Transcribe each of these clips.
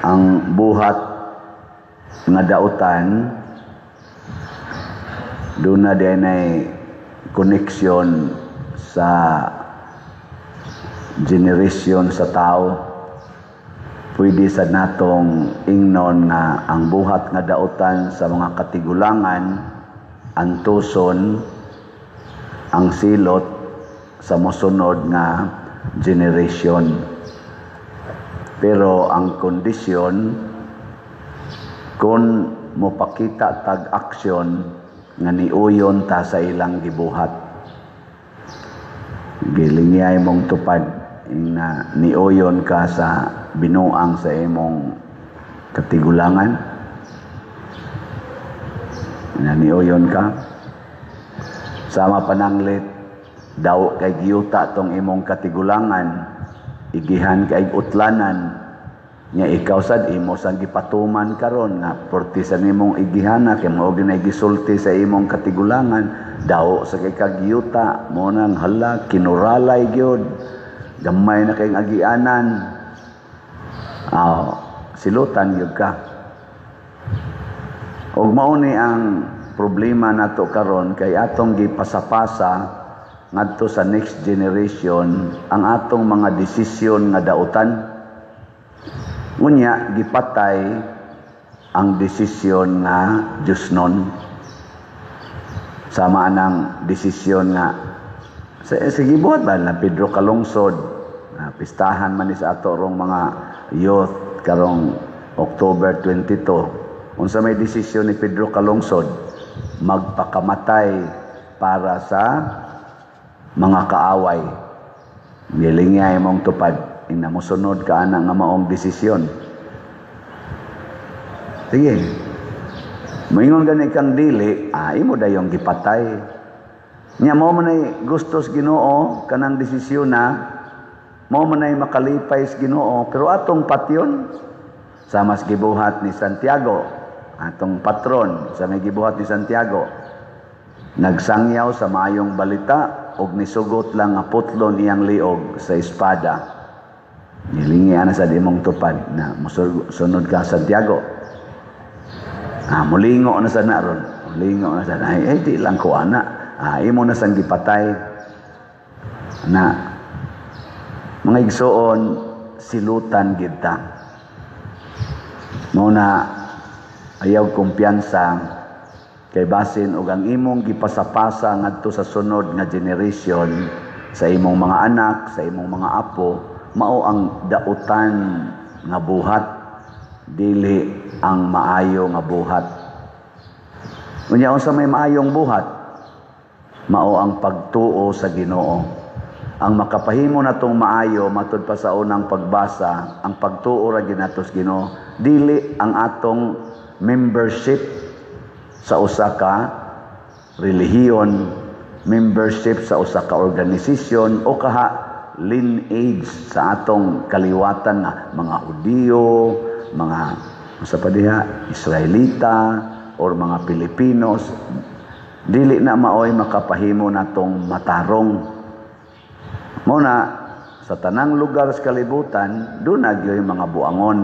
ang buhat nga dautan doon na din ay koneksyon sa generation sa tao. Pwede sa natong ingnon nga ang buhat nga dautan sa mga katigulangan antuson ang silot sa mosunod nga generation. Pero ang kondisyon kung mopakita tag aksyon nga niuyon ta sa ilang gibuhat. Gilingay mong tupad na niuyon ka sa binuang sa imong katigulangan. Na niuyon ka. Sama pananglit, daw kay giyuta tong imong katigulangan, igihan kay utlanan, nya ikaw sad imo sang gipatuman karon nga porti sa nimong igihana kay mao ginay gisulti sa imong katigulangan, daw sa kay kagyuta mo nang hala kinuralay gyud gamay na kay agianan. Silutan gyud ka. Og mao ni ang problema nato karon kay atong gipasapasa ngadto sa next generation ang atong mga desisyon nga dautan. Unya gipatay ang desisyon nga Diosnon. Sama nang desisyon nga sige buhat ba na Pedro Kalungsod, pistahan man ni sa ato rong mga youth karong October 22. Unsa may desisyon ni Pedro Kalungsod? Magpakamatay para sa mga kaaway. Gilingay mong tupad ina mo sunod ka ana nga maong desisyon. Sige. Moingon gani kang dili, imo dayong gipatay. Nya mo man ay gustos Ginoo kanang desisyon na mo man ay makalipay sa Ginoo, pero atong patyon sa mas gibuhat ni Santiago, atong patron sa may gibuhat ni Santiago, nagsangyaw sa maayong balita og nisugot lang nga putlon iyang liog sa espada. Nilingi ana sa imong tupad na musunod ka Santiago. Mulingo na sa naron. Mulingo na sa di lang ko ana. Imo na sang gipatay. Na mga igsoon silutan gid ta. Mao na ayaw kumpiyansa kay basin og ang imong gipasapasa ngadto sa sunod nga generation sa imong mga anak, sa imong mga apo, mao ang dautan nga buhat, dili ang maayo nga buhat. Unya unsa may maayong buhat? Mao ang pagtuo sa Ginoo. Ang makapahimo natong maayo matud pa sa unang pagbasa, ang pagtuo ra ginatos Ginoo, dili ang atong membership sa usa ka relihiyon, membership sa usa ka organisasyon o kaha lineage sa atong kaliwatan na mga Hudiyo, mga sa padiha Israelita or mga Pilipinos. Dili na maoy makapahimo natong matarong. Muna sa tanang lugar sa kalibutan, doon na gyoy mga buangon,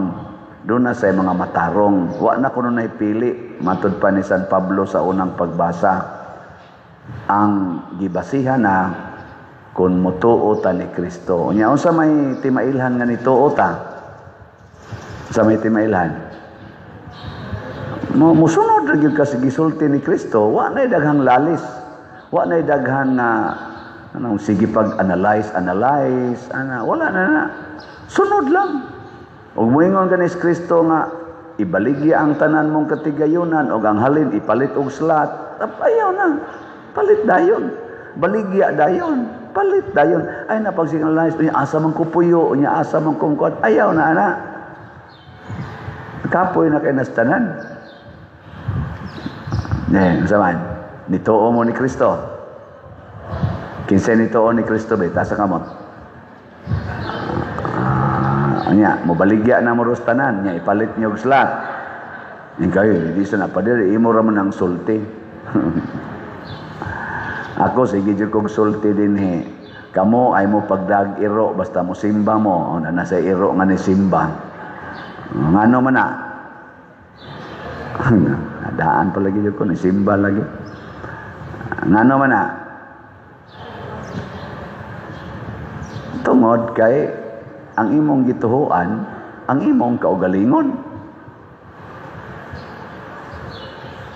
doon na sa mga matarong. Wa na kuno nay pili matud pa ni San Pablo sa unang pagbasa. Ang gibasihan na kung mutuo ta ni Kristo. Unya unsa may timailhan nga nituo ta? Sa may timailhan? Musunod ra gyud ka sa gisulti ni Kristo, wa nay daghang lalis. Wa nay daghang sige pag-analyze, wala na. Sunod lang. Ug moingon ganis Kristo nga ibaligya ang tanan mong katigayunan ug ang halin ipalit og slat. Ayaw na. Palit dayon. Baligya dayon. Palit dayon. Ay napagsinalize, unya asa man kupuyo, unya asa man kumkuat. Ayaw na ana. Kapoy na kay nastanan. Saman, nituo mo ni Kristo. Kinsa nituo ni Kristo ba? Tasa ka mo. Anya, mobaligya na mo tanan, nya ipalit niyo og slat. Ning kayo, di sa napadiri, imo ra man ang sulti. Ako sige jud kog sulti dinhi. Kamo ay mo pagdag iro basta mo simba mo, na nasa iro nga ni simba. Ngano man na? Nadaan pa lagi ko, simba lagi. Ngano man na? Tungod kay ang imong gituhuan, ang imong kaugalingon.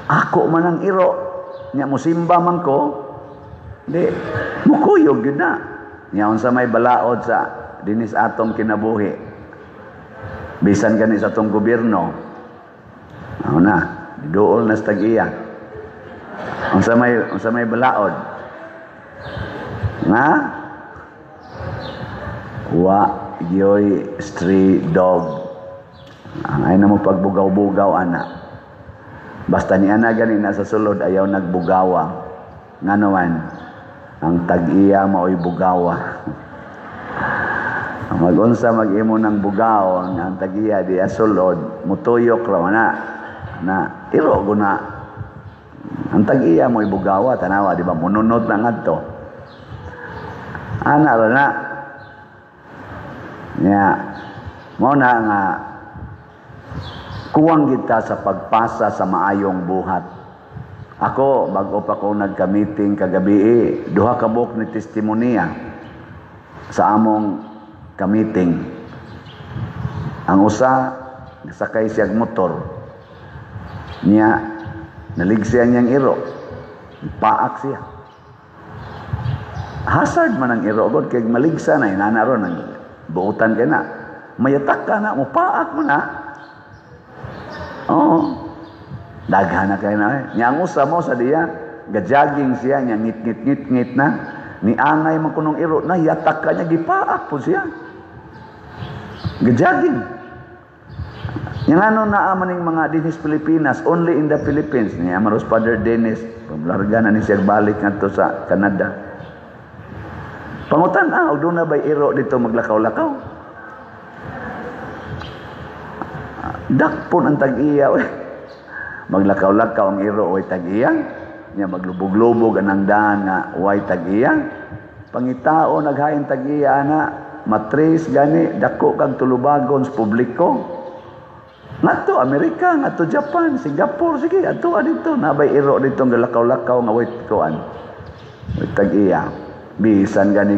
Ako man ang iro, nya musimba man ko, di, mukuyog yun na. Nya unsa may balaod sa dinis atong kinabuhi. Bisan gani sa atong gobyerno. Ano na, dool na sa tag-iya. Unsa may balaod. Nga? Wa yoy stray dog. Ay na mo pagbugaw-bugaw ana. Basta ni ana gani na sa sulod ayaw nagbugawa. Nga naman, ang tag-iya mao'y bugawa. Mag-unsa mag-imo ng bugaw ang tag-iya di asulod, mutuyok raw na iro guna. Ang tag-iya mo'y bugawa, tanawa, di ba? Mununod na ngadto. Ana ra na. Nya, mo na nga kuwang kita sa pagpasa sa maayong buhat. Ako, bago pa ko nagka-meeting kagabi, duha ka buok ni testimonya sa among ka-meeting. Ang usa, sakay siyag motor. Niya, naligsiya niyang iro. Paak siya. Hazard man ang iro, God, kaya maligsa na, inanaro, nang buutan ka na. Mayatak ka na, paak mo na. Oo. Daghan na kayo na. Niya, ang usa mo sa diya, gajaging siya, niya, ngit na. Ni angay man kunong iro, na yatak ka niya, gipaak po siya. Gajaging. Yung ano naamaning mga dinis Pilipinas, only in the Philippines. Niya, Maros Father Dennis, pamlarga na ni siya balik nga to sa Canada. Pangutan, doon na ba'y iro dito maglakaw-lakaw? Dakpon ang tag-iya, maglakaw-lakaw ang iro, way tag-iya. Niya, maglubog-lubog anang daan nga, way tag-iya. Pangitao, naghain tag-iya na, matris, gani, dako kang tulubagon sa publiko. Ngadto Amerika, ngadto Japan, Singapore, sige, ato dito, nabay iro dito ang galakaw-lakaw nga wait koan. Wait tag-iya. Bisan gani,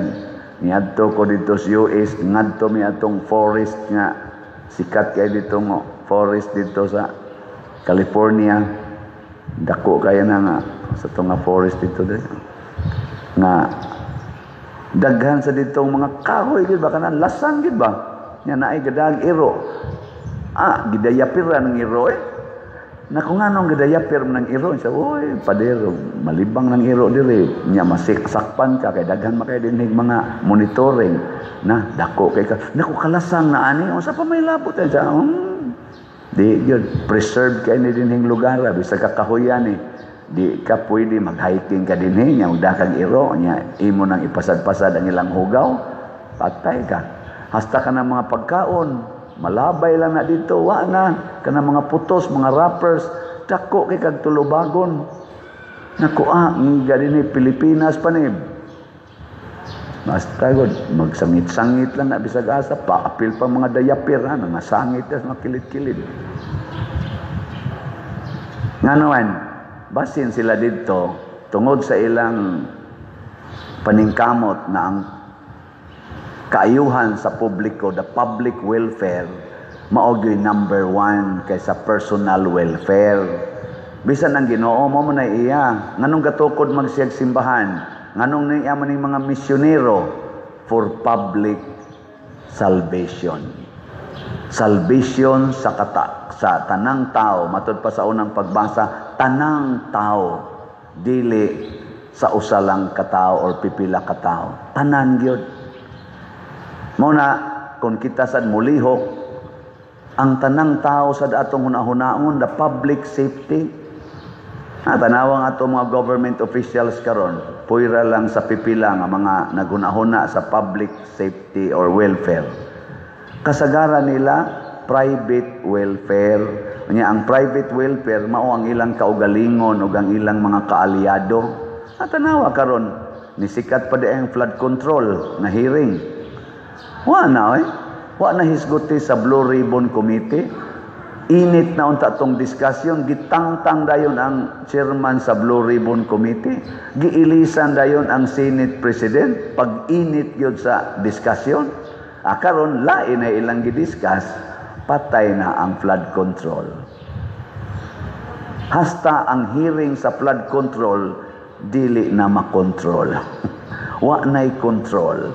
ngadto ko dito sa US, ngadto mi atong forest nga, sikat kay dito mo, forest dito sa California. Dako kaya na nga, sa itong nga forest dito dito. Nga, daghan sa ditong mga kahoy gid ba kanan lasang gid ba nya naay gadag iro gidayapiran ng iro na kung anong gidayapir ng iro sa oy padero malibang ng iro diri nya masiksakpan ka kay daghan makay dinhig mga monitoring na dako kay ka nako kalasang na ani unsa pa may labot sa di gyud preserved kay ni dinhing lugar bisag kakahuyan di ka pwede mag-hiking ka din nya ug dakang iro nya imo nang ipasad-pasad ang ilang hugaw patay ka hasta ka ng mga pagkaon malabay lang na dito wa na kana mga putos mga wrappers dako kay kag tulubagon nako nga dinhi Pilipinas pa ni basta god magsangit-sangit lang na bisag asa paapil pa mga dayapir nga sangit as makilit-kilid nganoan basin sila dito tungod sa ilang paningkamot na ang kaayuhan sa publiko, the public welfare, mao'y number 1 kaysa personal welfare. Bisan ang Ginoo mo na iya, nganong gatukod magsiyag simbahan, nganong niya maning mga misyonero for public salvation. Salvation sa tanang tao, matud pa sa unang pagbasa, tanang tao, dili sa usa lang katao or pipila katao. Tanan gyud. Muna kung kita sad mulihok ang tanang tao sa atong hunahunaon, the public safety. Tanawang ato mga government officials karon, puira lang sa pipila nga mga naghunahuna sa public safety or welfare. Kasagaran nila private welfare. Nya ang private welfare mao ang ilang kaugalingon ug ang ilang mga kaalyado. Tanawa karon ni sikat pa ang flood control na hearing. Wa na Wa na hisguti sa Blue Ribbon Committee. Init na unta tong diskusyon, gitangtang dayon ang chairman sa Blue Ribbon Committee, giilisan dayon ang Senate President, pag-init yun sa diskusyon. Karon lain na ilang gidiscuss, patay na ang flood control. Hasta ang hearing sa flood control, dili na makontrol. Wa na'y control.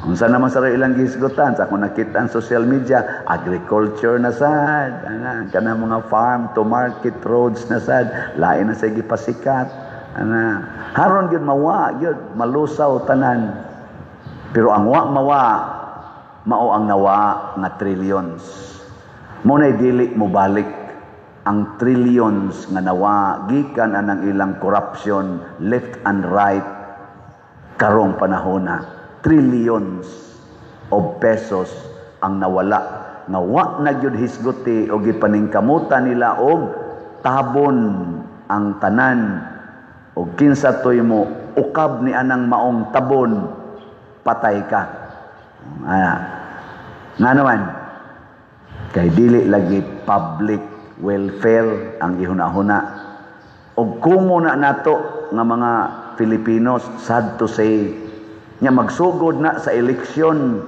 Unsa naman sa ilang gisgutan sa kung nakita ang social media, agriculture na sad, kana mga farm to market roads na sad, lain na sa gipasikat, haron gyud mawa gyud malusaw tanan. Pero ang mawa mao ang nawa nga trillions. Mo nay dili mo balik ang trillions nga nawa gikan anang ilang corruption left and right karong panahona. Trillions of pesos ang nawala nga wa na gyud hisguti o gipaningkamutan nila og tabon ang tanan og kinsa toy mo ukab ni anang maong tabon patay ka. Nga naman kay dili lagi public welfare ang gihuna-huna og kumo na nato nga mga Filipinos, sad to say, nya magsugod na sa eleksyon,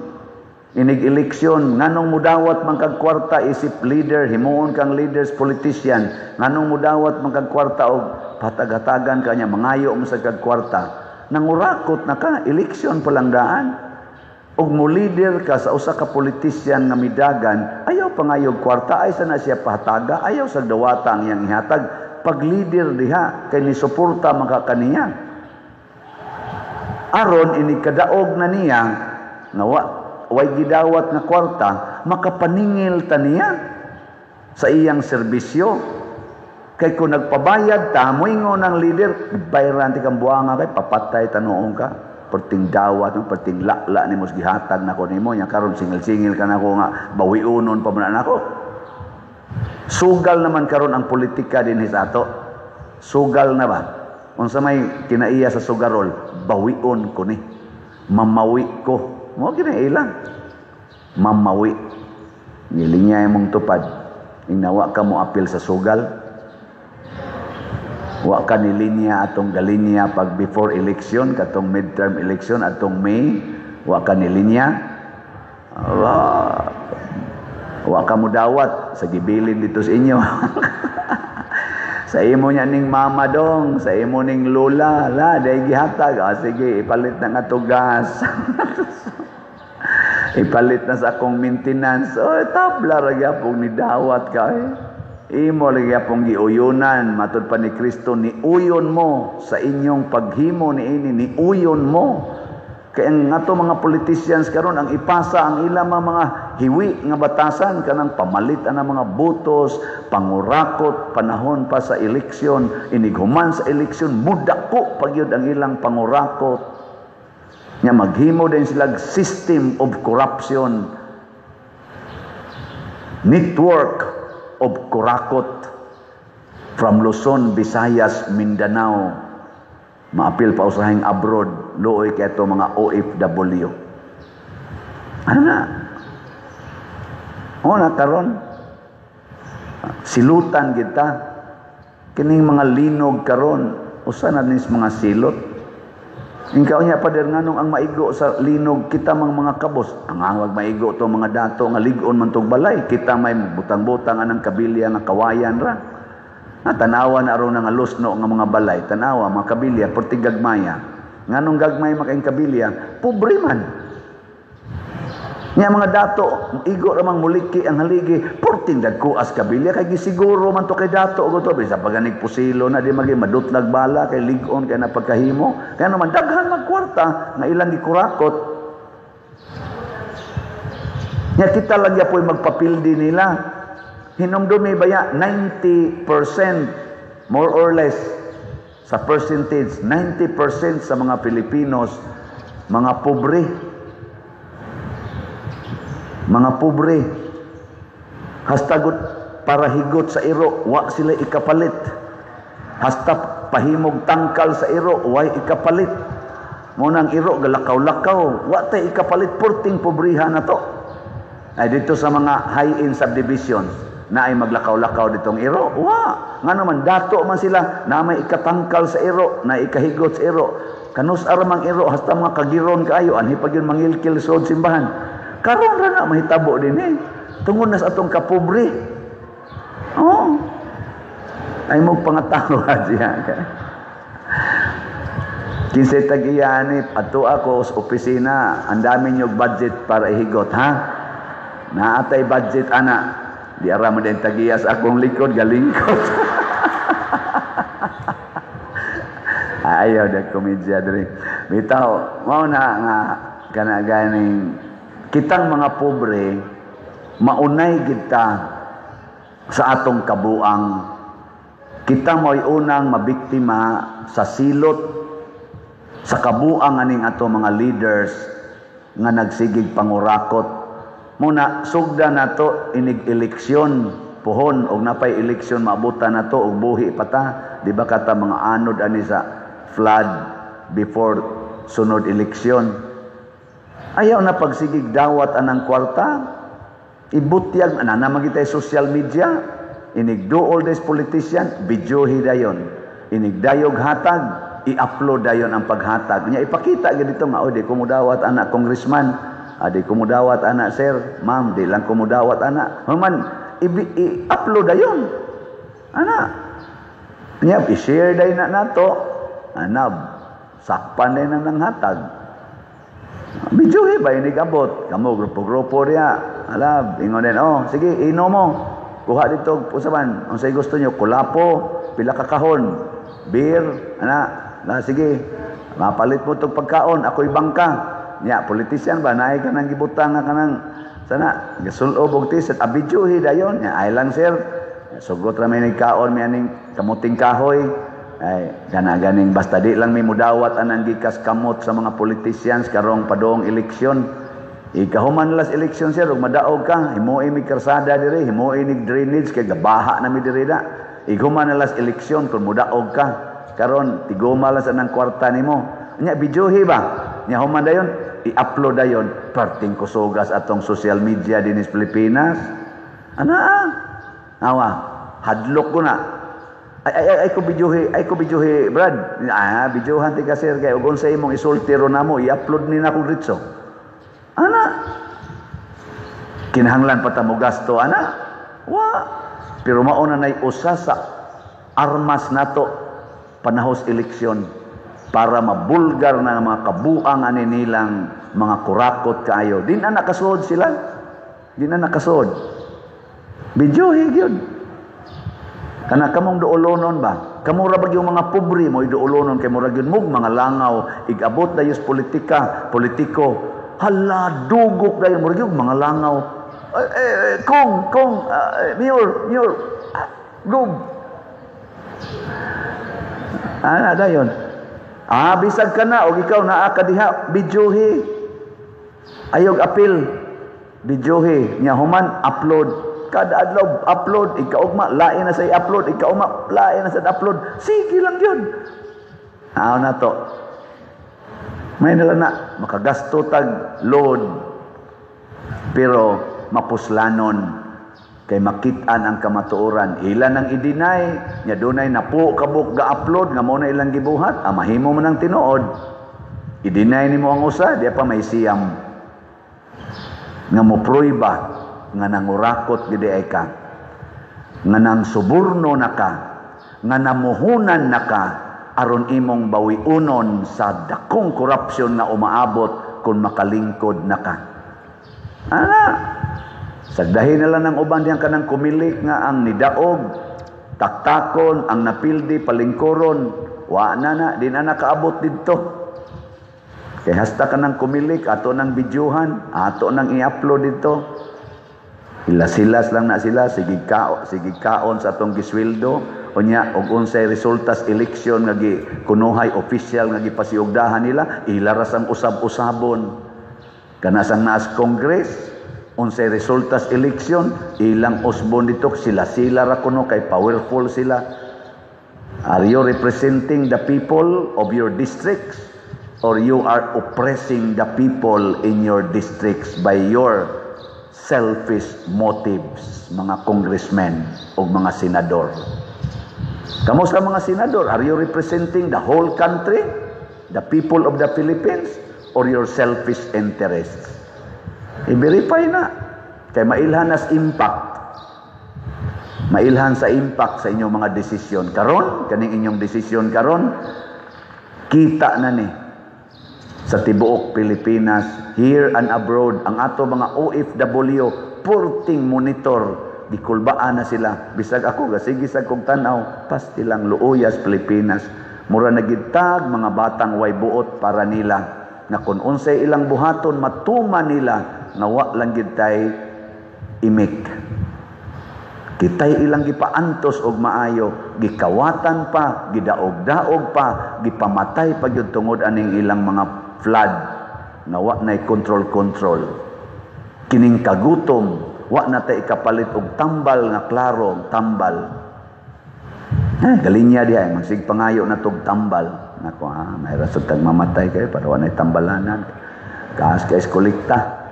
inig-eleksyon, nganong mudawat man kag kwarta isip leader, himuon kang leaders, politician, nganong mudawat man kag kwarta og patagatagan kanya mangayo mo sa kag kwarta, nangurakot na ka, eleksyon palang daan, og mo leader ka sa usa ka politician nga midagan, ayaw pangayog kwarta, ay sana siya pahataga, ayaw sa dawata ang iyang ihatag, pag leader diha, kay ni suporta makakaniya. Aron inikadaog na niya nga way gidawat nga kwarta, makapaningil ta niya sa iyang serbisyo. Kay kung nagpabayad ta, moingon ang leader, bayaran ti kang buanga kay papatay tanuong ka. Perting dawat, perting lakla ni mos gihatag nako nimo nya karon singil-singil ka nako nga bawiunon pa man nako. Sugal naman karon ang politika dinhi sa ato. Sugal na ba? Unsa may kinaiya sa sugarol, bawion ko ni. Mamawi ko. Mo kinailang. Mamawi. Nilinya imong tupad. Inawa ka mo apil sa sugal. Wa ka nilinya atong galinya pag before election, katong midterm election atong May, wa ka nilinya. Wa ka mo dawat sa gibilin dito sa inyo. Sa imo niya ning mama dong, sa imo ning lola, day gihatag. Sige, ipalit na nga to gas. Ipalit na sa akong maintenance. Tabla ra gyapon ni dawat ka Imo ra gyapon giuyunan matud pa ni Kristo, ni uyon mo sa inyong paghimo niini, ni uyon mo. Kaya nga to mga politicians karon ang ipasa ang ilang mga hiwi nga batasan kanang pamalit ang mga butos, pangurakot panahon pa sa eleksyon, inighuman sa eleksyon mudako pagyud ang ilang pangurakot. Nya maghimo din sila system of corruption, network of kurakot from Luzon, Visayas, Mindanao. Maapil pa usahing abroad, luoy kay ato mga OFW. Ano na? O na karon silutan kita kining mga linog karon, usa na nis mga silot. Ingkaw niya pader nganong ang maigo sa linog kita mga kabos. Ang wag maigo to mga dato nga lig-on man tog balay, kita may butang-butang anang kabilya nga kawayan ra. Tanawa na aron nga lusno nga mga balay, tanawa mga kabilya perti gagmaya. Nganong gagmay makaing kabilya, pobre man. Nya mga dato, igo ra mang muliki ang haligi, perting dagkuas kabilya kay gisiguro man to kay dato ug to bisa paganig pusilo na di magi madutlag bala kay lig-on kay napagkahimo. Kaya naman daghan magkwarta nga ilang gikurakot. Nya kita lang yapoy magpapildi nila. Hinumdumi baya 90% more or less sa percentage, 90% sa mga Pilipinos mga pobre. Mga pobre. Hastagot para higot sa iro, wa sila ikapalit. Hasta pahimog tangkal sa iro, wa ikapalit. Munang iro galakaw-lakaw, wa tay ikapalit porting pobriha na to. Ay dito sa mga high-end subdivisions na ay maglakaw-lakaw ditong iro. Wa, nga naman dato man sila na may ikatangkal sa iro, na ikahigot sa iro. Kanus aramang iro hasta mga kagiron kaayo anhi pag yun mangilkil sa simbahan. Karon ra na mahitabo din eh. Tungod na sa atong kapobre. Oh. Ay mo pangatawa siya. Kinsay tag-iyanip, ato ako sa opisina, ang dami niyong budget para ihigot, ha? Naatay budget, ana. Di ara mo din tag-iya sa akong likod, galingkod. Ayaw na komedya diri. Bitaw, mao na nga kanaganing kitang mga pobre, maunay kita sa atong kabuang. Kita mo'y unang mabiktima sa silot sa kabuang aning ato mga leaders nga nagsigig pangurakot. Muna sugda nato inig eleksyon pohon og napay eleksyon maabutan nato og buhi pata, di ba kata mga anod ani sa flood before sunod eleksyon. Ayaw na pagsigig dawat anang kwarta, ibutyag ana na magitay social media, inig do all this politician videohi dayon, inig dayog hatag i-upload dayon ang paghatag niya, ipakita gid dito nga, di ko mudawat anak congressman, di ko mudawat anak sir, ma'am, di lang ko mudawat anak, man i-upload dayon ana niya, i-share dayon na nato ana, sakpan dayon nang hatag videohe ba ini gabot kamo grupo-grupo riya, alab ingon din, oh sige ino mo, kuha dito usaban unsay gusto nyo, kulapo pila ka kahon beer ana. Na sige, mapalit mo itong pagkaon, ako'y bangka. Nya, politician ba? Naay ka nang gibutang nga ka nang sana, gasulob og tiset, abidyohi dayon. Nya, ay lang sir, sugot ra may nagkaon, may aning kamuting kahoy. Ay, ganing basta di lang may mudawat anang gikas kamot sa mga politicians karong padong eleksyon. Ikahuman las eleksyon sir, ug madaog ka, himuoy mi karsada diri, himuoy ni drainage kay gabaha na mi diri da. Ikahuman las eleksyon kung mudaog ka. Karon tigoma lang sa nang kwarta nimo. Nya videohi ba? Nya human dayon i-upload dayon perting kusugas atong social media dinis Pilipinas. Ana awa hadlok ko na. Ay ko videohi Brad. Videohan ti ka sir kay ug unsay imong isultiro namo i-upload ni na kung ritso. Ana kinahanglan pa ta mo gasto ana. Wa pero mao na nay usa sa armas nato panahos eleksyon para mabulgar na mga kabuang ani nilang mga kurakot kaayo. Di na nakasuod sila. Di na nakasuod. Videohi gyud. Kana kamong duolonon ba? Kamo ra bag yung mga pobre mo iduolonon kay mura gyud mug mga langaw igabot dayos politiko. Hala dugok dayon mura gyud mga langaw. Kung mayor gub. Ana dayon. Bisag ka na og ikaw naa ka diha videohi. Ayog apil. Videohi nya human upload. Kada adlaw upload, ikaugma lain na sa i-upload, ikaugma lain na sa upload. Sige lang yun. Na to. May nila na makagasto tag load pero mapuslanon kay makitaan ang kamatuoran. Ilan ang i-deny, nya dunay napo kabuk ga-upload nga mo na ilang gibuhat, mahimo man ang tinuod. I-deny nimo ang usa, di pa may siyam. Nga mo pruiba nga nangurakot gid ay ka. Nga nang suborno na ka, nga namuhunan na ka aron imong bawiunon sa dakong korupsyon na umaabot kung makalingkod na ka. Ana sagdahin na lang ng uban diyan kanang kumilik nga ang nidaog, taktakon, ang napildi, palingkoron, wa na, di na nakaabot dito. Kaya hasta ka ng kumilik, ato ng videohan, ato ng i-upload dito. Silas lang na sila, sige kaon sa atong gisweldo, o niya, og unsay resultas eleksyon nga kunuhay official nga gipasiugdahan nila, ilaras ang usab-usabon. Kanasang naas Congress, unsay resultas eleksyon, ilang usbon dito, sila ra kuno kay powerful sila. Are you representing the people of your districts? or you are oppressing the people in your districts by your selfish motives, mga congressmen o mga senador. Kamusta mga senador? Are you representing the whole country, the people of the Philippines, or your selfish interests? I-verify na. Kaya mailhan as impact. Mailhan sa impact sa inyong mga desisyon. Karon, kaning inyong desisyon karon, kita na ni sa tibuok Pilipinas, here and abroad, ang ato mga OFW, purting monitor, gikulbaan na sila. Bisag ako, gasigisag kong tanaw, pastilang luuyas Pilipinas. Mura nagitag, mga batang way buot para nila, na kung unsay ilang buhaton, matuma nila, na wa lang gitay imik. Kitay ilang gipaantos og maayo, gikawatan pa, gidaog-daog pa, gipamatay pa gyud tungod aning ilang mga flood na wa nay control. Kining kagutom, wa na tay ikapalit og tambal nga klaro, tambal. Galinya diha magsig pangayo na tog tambal. Nako may rasod tag mamatay kay para wa nay tambalanan. Kaas kay kolekta.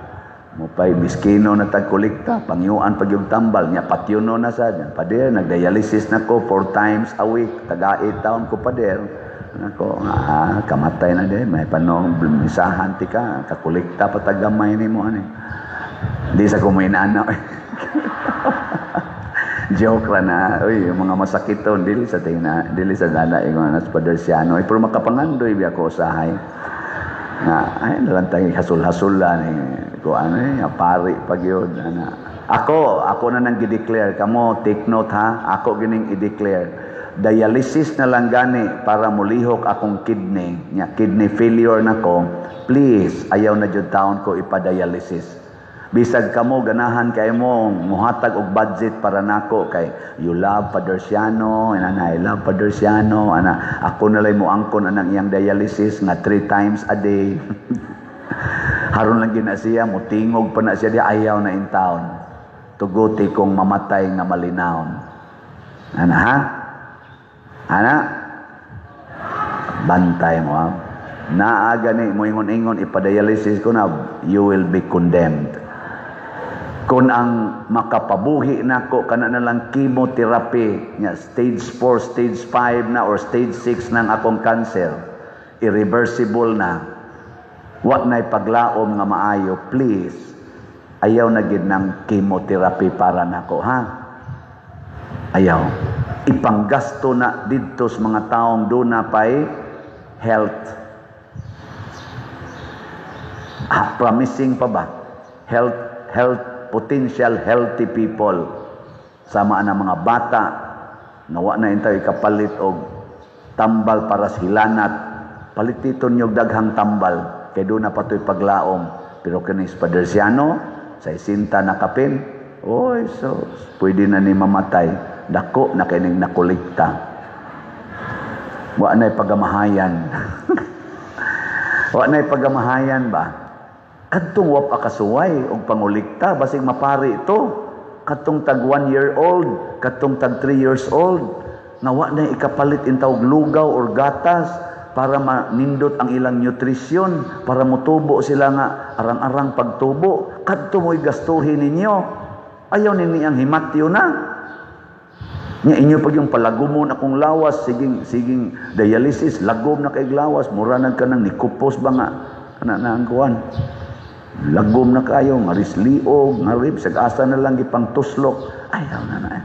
Mupay miskino na tagkolekta, pangyuan pag yung tambal, niya patyuno na sa dyan. Pader, nagdialysis na ko 4 times a week, taga 8 taon ko pader. Nako, kamatay na din, may panong misahan ti ka, kakolekta pa tagamay ni mo. Hindi sa kumainanaw. Joke ra na, uy, yung mga masakit to, dili sa dala, ingon na sa Padersiano. Pero makapangandoy biya ko usahay. Ay, nalang tayo hasul-hasul lang pari pag yun. Ako na nang i-declare. Kamo, take note ha. Ako gining i-declare. Dialysis na lang gani para mulihok akong kidney. Kidney failure na ko. Please, ayaw na dyan taon ko ipadialysis. Bisag kamo, ganahan kayo mo, muhatag og budget para nako kay you love Padersiano, I love Padersiano, ako nalay mo angkon anang iyang dialysis nga 3 times a day. Haron lang gina siya, mutingog pa na siya, di ayaw na in town. Tuguti kong mamatay nga malinawon. Bantay mo ha. Naaga ni mo ingon-ingon ipadialysis ko na, you will be condemned. Kung ang makapabuhi nako kana na lang chemotherapy nya stage 4, stage 5 na or stage 6 nang akong cancer, irreversible na, wa na'y paglaom nga maayo, please ayaw na gid ng chemotherapy para nako ha. Ayaw ipanggasto na didto sa mga taong do na pay health. Promising pa ba health potential healthy people, sama na mga bata na wa na intay kapalit og tambal para sa hilanat, palititon yung daghang tambal kay doon na patoy paglaom. Pero kinis Padersiano sa isinta na kapin, oy, so pwede na ni mamatay, dako na kining nakolekta, wa na'y pagamahayan. Wa na'y pagamahayan ba? Kadtong wap akasuway og pangulikta basig mapari ito. Kadtong tag 1 year old, kadtong tag 3 years old, nga wa na ikapalit intawg lugaw or gatas para manindot ang ilang nutrisyon, para mutubo sila nga arang-arang pagtubo. Kadto mo'y gastuhin ninyo. Ayaw ninyo ang himatyo na. Nya inyo pag yung palagumon akong lawas, siging dialysis, lagom na kay lawas, muranan ka nang nikupos ba nga na ang kuwan. Lagom na kayo, marisliog, marib, sag-asa na lang ipang tuslok. Ayaw na.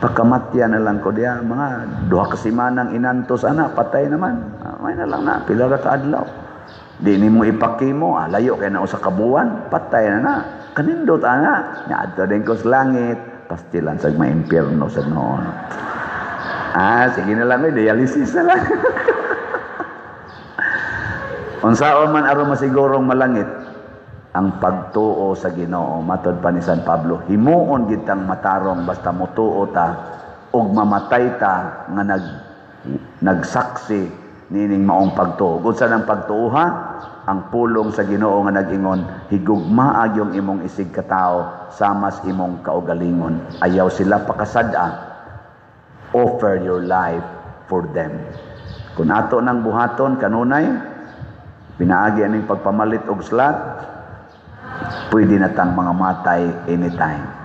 Pagkamatya na lang ko diya, mga 2 kasimanang inantos, patay naman. May na lang na, pila ra ka adlaw. Di ni mo ipakimo, layo kay na sa kabuan, patay na. Kanindot nyaadto din ko sa langit, pastilan sa mga impyerno sa noon. Sige na lang, dialysis na lang. Unsaon man aron masigurong malangit ang pagtuo sa Ginoo. Matod pa ni San Pablo, himuon gid tang matarong basta motuo ta ug mamatay ta nga nagsaksi nining maong pagtuo. Unsa nang pagtuo ha? Ang pulong sa Ginoo nga nag-ingon, higugmaag yung imong isig katao samas imong kaugalingon. Ayaw sila pakasada. Offer your life for them. Kung ato nang buhaton kanunay, Pinaagi aning pagpamalit og slot, pwede na tang mga matay anytime.